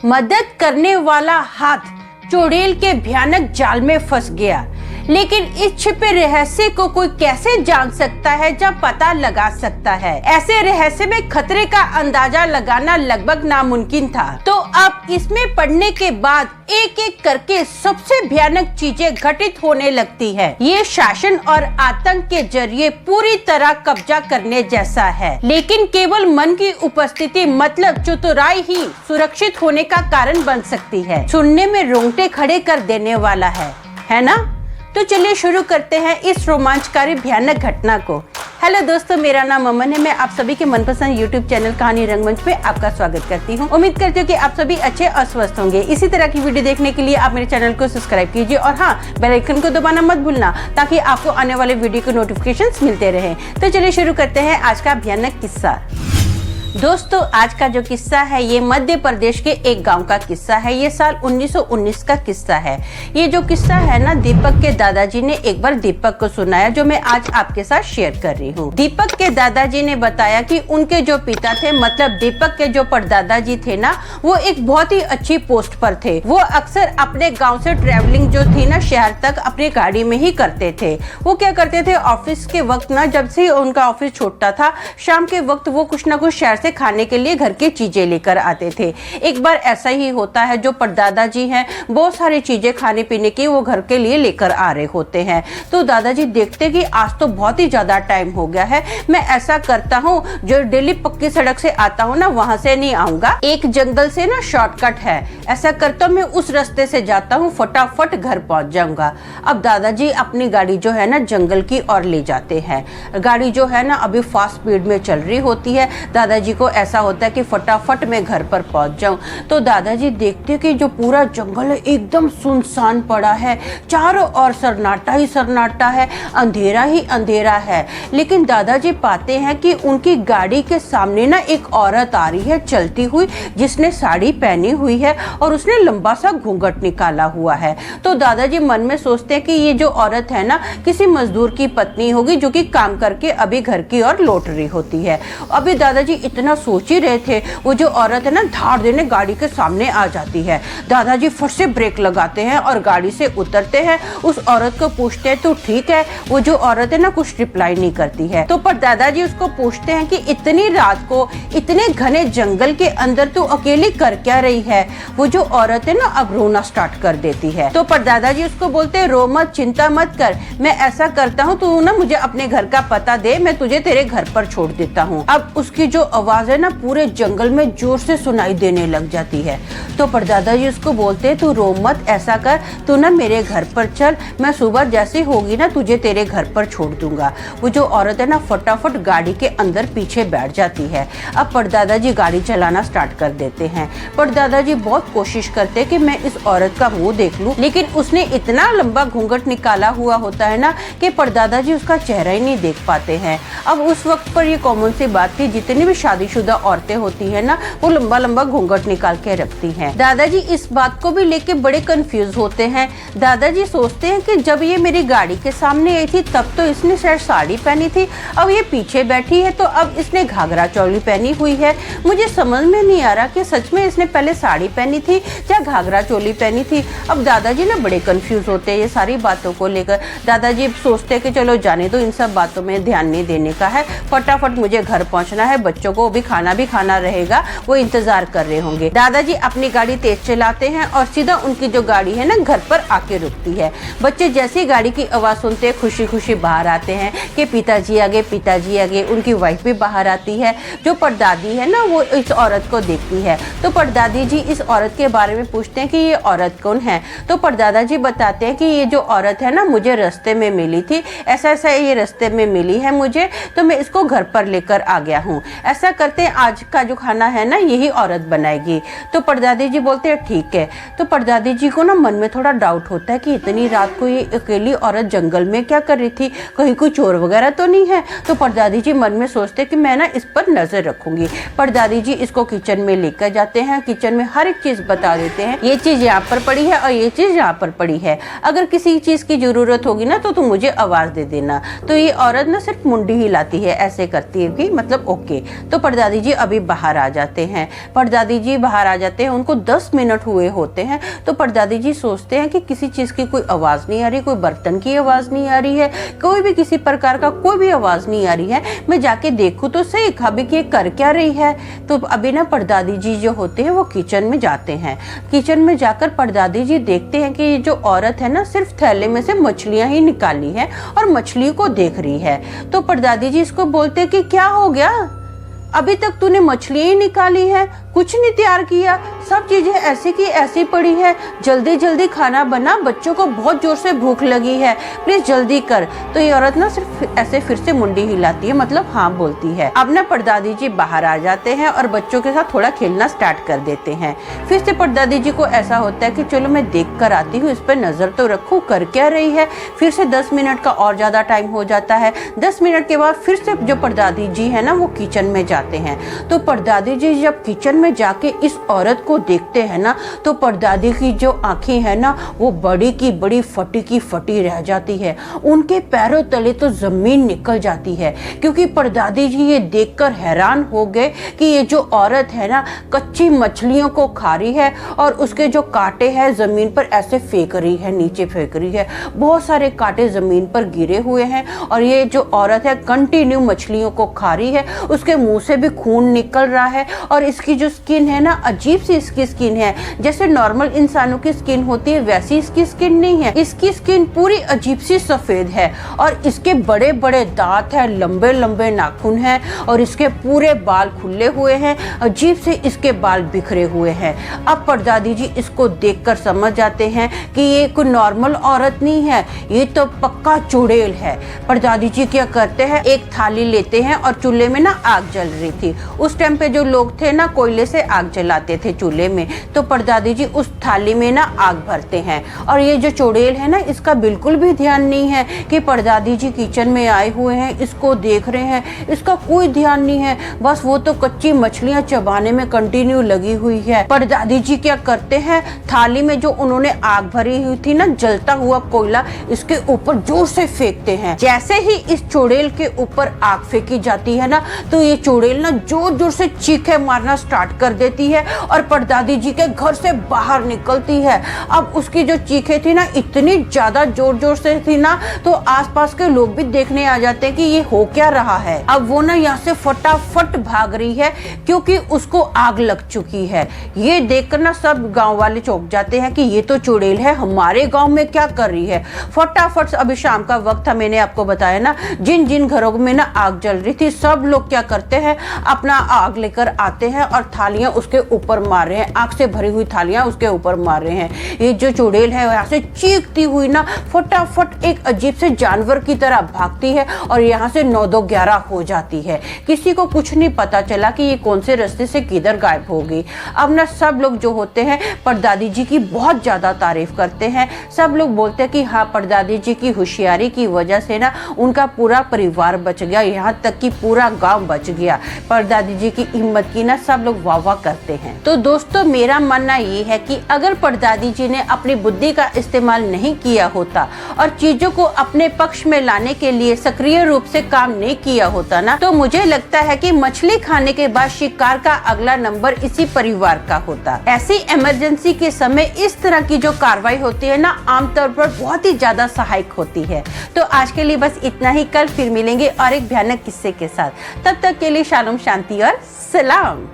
मदद करने वाला हाथ चुड़ैल के भयानक जाल में फंस गया। लेकिन इस छिपे रहस्य को कोई कैसे जान सकता है, जब पता लगा सकता है? ऐसे रहस्य में खतरे का अंदाजा लगाना लगभग नामुमकिन था। तो अब इसमें पढ़ने के बाद एक एक करके सबसे भयानक चीजें घटित होने लगती है। ये शासन और आतंक के जरिए पूरी तरह कब्जा करने जैसा है, लेकिन केवल मन की उपस्थिति मतलब चतुराई ही सुरक्षित होने का कारण बन सकती है। सुनने में रोंगटे खड़े कर देने वाला है ना? तो चलिए शुरू करते हैं इस रोमांचकारी भयानक घटना को। हेलो दोस्तों, मेरा नाम अमन है। मैं आप सभी के मनपसंद यूट्यूब चैनल कहानी रंगमंच पे आपका स्वागत करती हूँ। उम्मीद करती हूँ कि आप सभी अच्छे और स्वस्थ होंगे। इसी तरह की वीडियो देखने के लिए आप मेरे चैनल को सब्सक्राइब कीजिए और हाँ, बेल आइकन को दबाना मत भूलना, ताकि आपको आने वाले वीडियो के नोटिफिकेशंस मिलते रहे। तो चलिए शुरू करते हैं आज का भयानक किस्सा। दोस्तों, आज का जो किस्सा है ये मध्य प्रदेश के एक गांव का किस्सा है। ये साल 1919 का किस्सा है। ये जो किस्सा है ना, दीपक के दादाजी ने एक बार दीपक को सुनाया, जो मैं आज आपके साथ शेयर कर रही हूँ। दीपक के दादाजी ने बताया कि उनके जो पिता थे, मतलब दीपक के जो परदादाजी थे ना, वो एक बहुत ही अच्छी पोस्ट पर थे। वो अक्सर अपने गाँव से ट्रेवलिंग जो थी ना शहर तक अपनी गाड़ी में ही करते थे। वो क्या करते थे, ऑफिस के वक्त ना, जब से उनका ऑफिस छूटता था, शाम के वक्त वो कुछ ना कुछ शहर से खाने के लिए घर की चीजें लेकर आते थे। एक बार ऐसा ही होता है, जो परदादाजी हैं बहुत सारी चीजें खाने पीने की वो घर के लिए लेकर आ रहे होते हैं। तो दादाजी देखते कि आज तो बहुत ही ज्यादा टाइम हो गया है, मैं ऐसा करता हूँ, जो डेली पक्की सड़क से आता हूँ ना, वहां से नहीं आऊंगा, एक जंगल से ना शॉर्टकट है, ऐसा करता हूँ मैं उस रास्ते से जाता हूँ, फटाफट घर पहुंच जाऊंगा। अब दादाजी अपनी गाड़ी जो है ना जंगल की ओर ले जाते हैं। गाड़ी जो है ना अभी फास्ट स्पीड में चल रही होती है। दादाजी को ऐसा होता है कि फटाफट मैं घर पर पहुंच जाऊं। तो दादाजी देखते कि जो पूरा जंगल है एकदम सुनसान पड़ा है, चारों ओर सन्नाटा ही सन्नाटा है, अंधेरा ही अंधेरा है। लेकिन दादाजी पाते हैं कि उनकी गाड़ी के सामने ना एक औरत आ रही है चलती हुई, जिसने साड़ी पहनी हुई है और उसने लंबा सा घूंघट निकाला हुआ है। तो दादाजी मन में सोचते हैं कि ये जो औरत है ना, किसी मजदूर की पत्नी होगी, जो कि काम करके अभी घर की ओर लौट रही होती है। अभी दादाजी इतना सोच ही रहे थे, वो जो औरत है ना धाड़ देने गाड़ी के सामने आ जाती है। दादाजी फट से ब्रेक लगाते हैं और गाड़ी से उतरते हैं। उस औरत को पूछते हैं तो ठीक है। वो जो औरत है ना कुछ रिप्लाई नहीं करती है। तो पर दादाजी उसको पूछते हैं कि इतनी रात को इतने घने जंगल के अंदर तू अकेली कर क्या रही है? वो जो औरत है ना अब रोना स्टार्ट कर देती है। तो पर दादाजी उसको बोलते हैं, रो मत, चिंता मत कर, मैं ऐसा करता हूँ, तू ना मुझे अपने घर का पता दे, मैं तुझे तेरे घर पर छोड़ देता हूँ। अब उसकी जो आवाज है ना पूरे जंगल में जोर से सुनाई देने लग जाती है। तो परदादाजी उसको बोलते हैं, तू रो मत, ऐसा कर, तू ना मेरे घर पर चल, मैं सुबह जैसी होगी ना तुझे तेरे घर पर छोड़ दूंगा। वो जो औरत है ना फटाफट गाड़ी के अंदर पीछे बैठ जाती है। अब परदादाजी गाड़ी चलाना स्टार्ट कर देते हैं। परदादाजी बहुत कोशिश करते कि मैं इस औरत का मुंह देख लूं, लेकिन उसने इतना लंबा घूंघट निकाला हुआ होता है ना कि परदादाजी उसका चेहरा ही नहीं देख पाते हैं। अब उस वक्त पर ये कॉमन सी बात थी, जितनी भी शादीशुदा औरतें होती है ना वो लंबा लंबा घूंघट निकाल के रखती हैं। दादाजी इस बात को भी लेके बड़े कंफ्यूज होते हैं। दादाजी सोचते हैं कि जब ये मेरी गाड़ी के सामने आई थी तब तो इसने शायद साड़ी पहनी थी, अब ये पीछे बैठी है तो अब इसने घाघरा चोली पहनी हुई है। मुझे समझ में नहीं आ रहा कि सच में इसने पहले साड़ी पहनी थी या घाघरा चोली पहनी थी। अब दादाजी ना बड़े कंफ्यूज होते हैं ये सारी बातों को लेकर। दादाजी सोचते हैं कि चलो जाने दो, इन सब बातों में ध्यान नहीं देने का है, फटाफट मुझे घर पहुंचना है, बच्चों को भी खाना रहेगा, वो इंतजार कर रहे होंगे। दादाजी अपनी गाड़ी तेज चलाते हैं और सीधा उनकी जो गाड़ी है ना घर पर आके रुकती है। बच्चे जैसी गाड़ी की आवाज सुनते हैं खुशी खुशी बाहर आते हैं कि पिताजी आगे, पिताजी आगे। उनकी वाइफ भी बाहर आती है। जो परदादी है ना वो इस औरत को देखती है। तो परदादी जी इस औरत के बारे में पूछते हैं कि ये औरत कौन है। तो परदादा जी बताते हैं कि ये जो औरत है ना मुझे रास्ते में मिली थी, ऐसा ऐसा ये रास्ते में मिली है मुझे, तो मैं इसको घर पर लेकर आ गया हूँ। ऐसा करते हैं आज का जो खाना है ना यही औरत बनाएगी। तो परदादी जी बोलते हैं ठीक है। तो परदादी जी को ना मन में थोड़ा डाउट होता है कि इतनी रात को ये अकेली औरत जंगल में क्या कर रही थी, कहीं कोई चोर वगैरह तो नहीं है। तो परदादी जी मन में सोचते कि मैं ना इस पर नजर रखूंगी। परदादी जी इसको किचन में लेकर जाते हैं, किचन में हर एक चीज बता देते हैं, ये चीज यहाँ पर पड़ी है और ये चीज यहाँ पर पड़ी है, अगर किसी चीज की जरूरत होगी ना तो तुम मुझे आवाज दे देना। तो ये औरत ना सिर्फ मुंडी हिलाती है, ऐसे करती है भी, मतलब ओके। तो परदादी जी अभी बाहर आ जाते हैं। परदादी जी बाहर आ जाते हैं, उनको 10 मिनट हुए होते हैं। तो परदादी जी सोचते हैं कि किसी चीज़ की कोई आवाज़ नहीं आ रही, कोई बर्तन की आवाज़ नहीं आ रही है, कोई भी किसी प्रकार का कोई भी आवाज़ नहीं आ रही है। मैं जाके देखूँ तो सही भाभी कि ये कर क्या रही है। तो अभी ना परदादी जी जो होते हैं वो किचन में जाते हैं। किचन में जाकर परदादी जी देखते हैं कि ये जो औरत है ना सिर्फ थैले में से मछलियाँ ही निकाली है और मछली को देख रही है। तो परदादी जी इसको बोलते हैं कि क्या हो गया, अभी तक तूने मछलियाँ ही निकाली है, कुछ नहीं तैयार किया, सब चीजें ऐसी की ऐसी पड़ी है, जल्दी जल्दी खाना बना, बच्चों को बहुत जोर से भूख लगी है, प्लीज जल्दी कर। तो ये औरत ना सिर्फ ऐसे फिर से मुंडी हिलाती है, मतलब हाँ बोलती है। अब ना परदादी जी बाहर आ जाते हैं और बच्चों के साथ थोड़ा खेलना स्टार्ट कर देते हैं। फिर से परदादी जी को ऐसा होता है कि चलो मैं देख कर आती हूँ, इस पर नजर तो रखूँ कर क्या रही है। फिर से 10 मिनट का और ज्यादा टाइम हो जाता है। 10 मिनट के बाद फिर से जो परदादी जी है ना वो किचन में जाते हैं। तो परदादी जी जब किचन में जाके इस औरत को देखते हैं ना तो परदादी की जो आंखें हैं ना वो बड़ी की बड़ी फटी की फटी रह जाती है। उनके पैरों तले तो जमीन निकल जाती है, क्योंकि परदादी जी ये देखकर हैरान हो गए कि ये जो औरत है ना कच्ची मछलियों को खा रही है और उसके जो कांटे हैं जमीन पर ऐसे फेंक रही है, नीचे फेंक रही है। बहुत सारे कांटे जमीन पर गिरे हुए हैं और ये जो औरत है कंटिन्यू मछलियों को खा रही है। उसके मुंह से भी खून निकल रहा है और इसकी जो स्किन है ना अजीब सी इसकी स्किन है, जैसे नॉर्मल इंसानों की स्किन होती है वैसी इसकी स्किन नहीं है। इसकी स्किन पूरी अजीब सी सफेद है और इसके बड़े बड़े दांत हैं, लंबे लंबे नाखून हैं और इसके पूरे बाल खुले हुए हैं, अजीब से इसके बाल बिखरे हुए हैं। अब परदादी जी इसको देखकर समझ जाते हैं कि ये कोई नॉर्मल औरत नहीं है, ये तो पक्का चुड़ैल है। परदादी जी क्या करते हैं, एक थाली लेते हैं और चूल्हे में ना आग जल रही थी। उस टाइम पे जो लोग थे ना कोयले से आग जलाते थे चूल्हे में, तो परदादी जी उस थाली में ना आग भरते हैं। और ये जो चुड़ैल है ना इसका बिल्कुल भी ध्यान नहीं है कि परदादी जी किचन में आए हुए हैं, इसको देख रहे हैं, इसका कोई ध्यान नहीं है। बस वो तो कच्ची मछलियां चबाने में कंटिन्यू लगी हुई है। परदादी जी क्या करते हैं, थाली में जो उन्होंने आग भरी हुई थी ना जलता हुआ कोयला इसके ऊपर जोर से फेंकते हैं। जैसे ही इस चुड़ैल के ऊपर आग फेंकी जाती है ना तो ये चुड़ैल ना जोर जोर से चीखे मारना स्टार्ट कर देती है और परदादी जी के घर से बाहर निकलती है। अब उसकी जो चीखें थी ना इतनी ज्यादा जोर जोर से थी ना तो आसपास के लोग भी देखने आ जाते हैं कि ये हो क्या रहा है। अब वो ना यहाँ से फटाफट भाग रही है क्योंकि उसको आग लग चुकी है। ये देखकर ना सब गांव वाले चौंक जाते हैं कि ये तो चुड़ैल है, हमारे गांव में क्या कर रही है। फटाफट अभी शाम का वक्त था, मैंने आपको बताया ना जिन जिन घरों में ना आग जल रही थी सब लोग क्या करते हैं अपना आग लेकर आते हैं और थालियां उसके ऊपर मार रहे हैं, आग से भरी हुई थालियां उसके ऊपर मार रहे हैं। ये जो चुड़ैल है यहाँ से चीखती हुई ना फटाफट एक अजीब से जानवर की तरह भागती है और यहाँ से 9-2-11 हो जाती है। किसी को कुछ नहीं पता चला कि ये कौन से रास्ते से किधर गायब हो गई। अब ना सब लोग जो होते हैं परदादी जी की बहुत ज्यादा तारीफ करते हैं। सब लोग बोलते हैं कि हाँ परदादी जी की होशियारी की वजह से ना उनका पूरा परिवार बच गया, यहाँ तक कि पूरा गांव बच गया। परदादी जी की हिम्मत की ना सब लोग वाह वाह करते हैं। तो दोस्तों मेरा मानना ये है कि अगर परदादी जी ने अपनी बुद्धि का इस्तेमाल नहीं किया होता और चीजों को अपने पक्ष में लाने के लिए सक्रिय रूप से काम नहीं किया होता ना तो मुझे लगता है कि मछली खाने के बाद शिकार का अगला नंबर इसी परिवार का होता। ऐसी इमरजेंसी के समय इस तरह की जो कार्रवाई होती है ना आमतौर पर बहुत ही ज्यादा सहायक होती है। तो आज के लिए बस इतना ही, कल फिर मिलेंगे और एक भयानक किस्से के साथ। तब तक के लिए शालोम, शांति और सलाम।